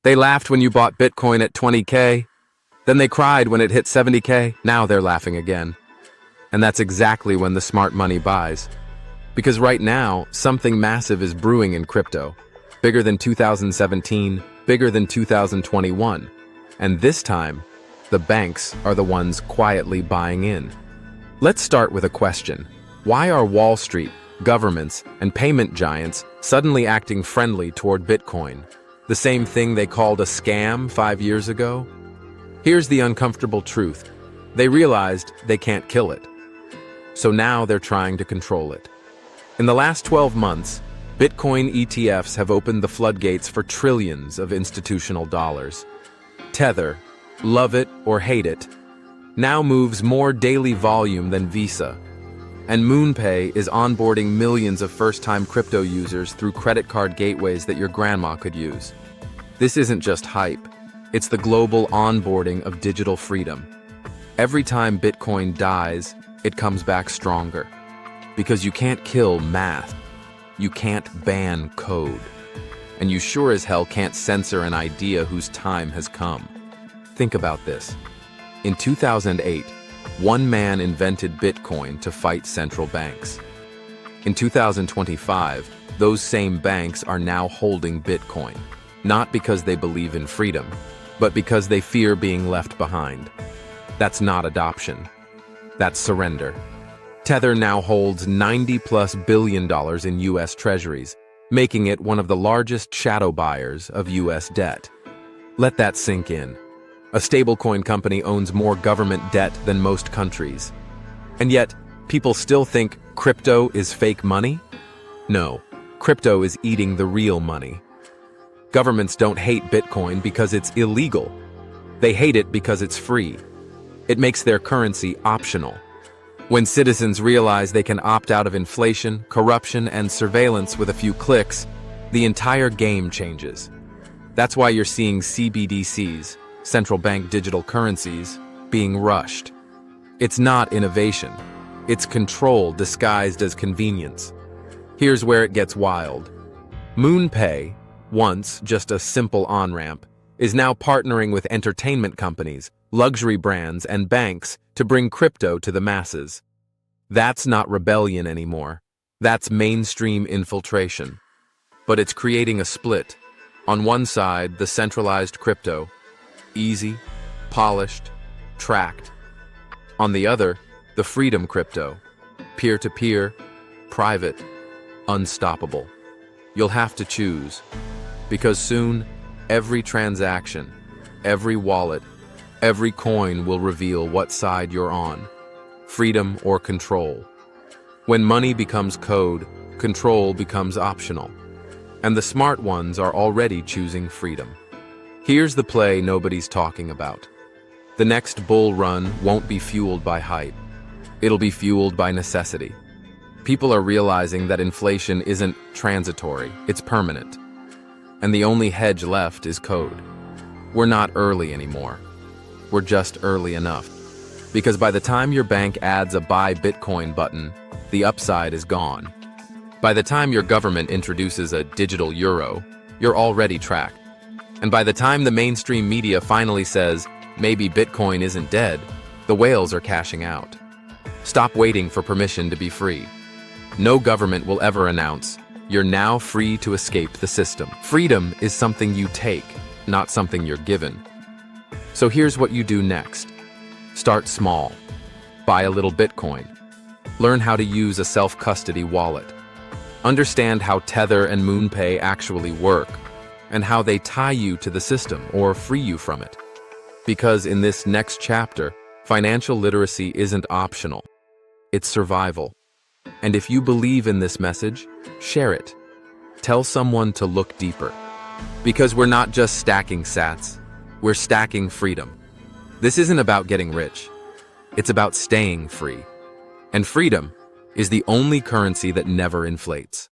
They laughed when you bought Bitcoin at 20K. Then they cried when it hit 70K. Now they're laughing again. And that's exactly when the smart money buys. Because right now, something massive is brewing in crypto. Bigger than 2017, bigger than 2021. And this time, the banks are the ones quietly buying in. Let's start with a question. Why are Wall Street, governments, and payment giants suddenly acting friendly toward Bitcoin? The same thing they called a scam 5 years ago? Here's the uncomfortable truth. They realized they can't kill it. So now they're trying to control it. In the last 12 months, Bitcoin ETFs have opened the floodgates for trillions of institutional dollars. Tether, love it or hate it, now moves more daily volume than Visa. And MoonPay is onboarding millions of first-time crypto users through credit card gateways that your grandma could use. This isn't just hype. It's the global onboarding of digital freedom. Every time Bitcoin dies, it comes back stronger. Because you can't kill math. You can't ban code. And you sure as hell can't censor an idea whose time has come. Think about this. In 2008, one man invented Bitcoin to fight central banks. In 2025, those same banks are now holding Bitcoin, not because they believe in freedom, but because they fear being left behind. That's not adoption. That's surrender. Tether now holds $90+ billion in U.S. treasuries, making it one of the largest shadow buyers of U.S. debt. Let that sink in. A stablecoin company owns more government debt than most countries. And yet, people still think crypto is fake money? No, crypto is eating the real money. Governments don't hate Bitcoin because it's illegal. They hate it because it's free. It makes their currency optional. When citizens realize they can opt out of inflation, corruption, and surveillance with a few clicks, the entire game changes. That's why you're seeing CBDCs, central bank digital currencies, being rushed. It's not innovation. It's control disguised as convenience. Here's where it gets wild. MoonPay, once just a simple on-ramp, is now partnering with entertainment companies, luxury brands, and banks to bring crypto to the masses. That's not rebellion anymore. That's mainstream infiltration. But it's creating a split. On one side, the centralized crypto, easy, polished, tracked. On the other, the freedom crypto, peer-to-peer, private, unstoppable. You'll have to choose, because soon, every transaction, every wallet, every coin will reveal what side you're on, freedom or control. When money becomes code, control becomes optional. And the smart ones are already choosing freedom. Here's the play nobody's talking about. The next bull run won't be fueled by hype. It'll be fueled by necessity. People are realizing that inflation isn't transitory, it's permanent. And the only hedge left is code. We're not early anymore. We're just early enough. Because by the time your bank adds a buy Bitcoin button, the upside is gone. By the time your government introduces a digital euro, you're already tracked. And by the time the mainstream media finally says, maybe Bitcoin isn't dead, the whales are cashing out. Stop waiting for permission to be free. No government will ever announce, you're now free to escape the system. Freedom is something you take, not something you're given. So here's what you do next. Start small. Buy a little Bitcoin. Learn how to use a self-custody wallet. Understand how Tether and MoonPay actually work, and how they tie you to the system or free you from it. Because in this next chapter, financial literacy isn't optional. It's survival. And if you believe in this message, share it. Tell someone to look deeper. Because we're not just stacking sats, we're stacking freedom. This isn't about getting rich. It's about staying free. And freedom is the only currency that never inflates.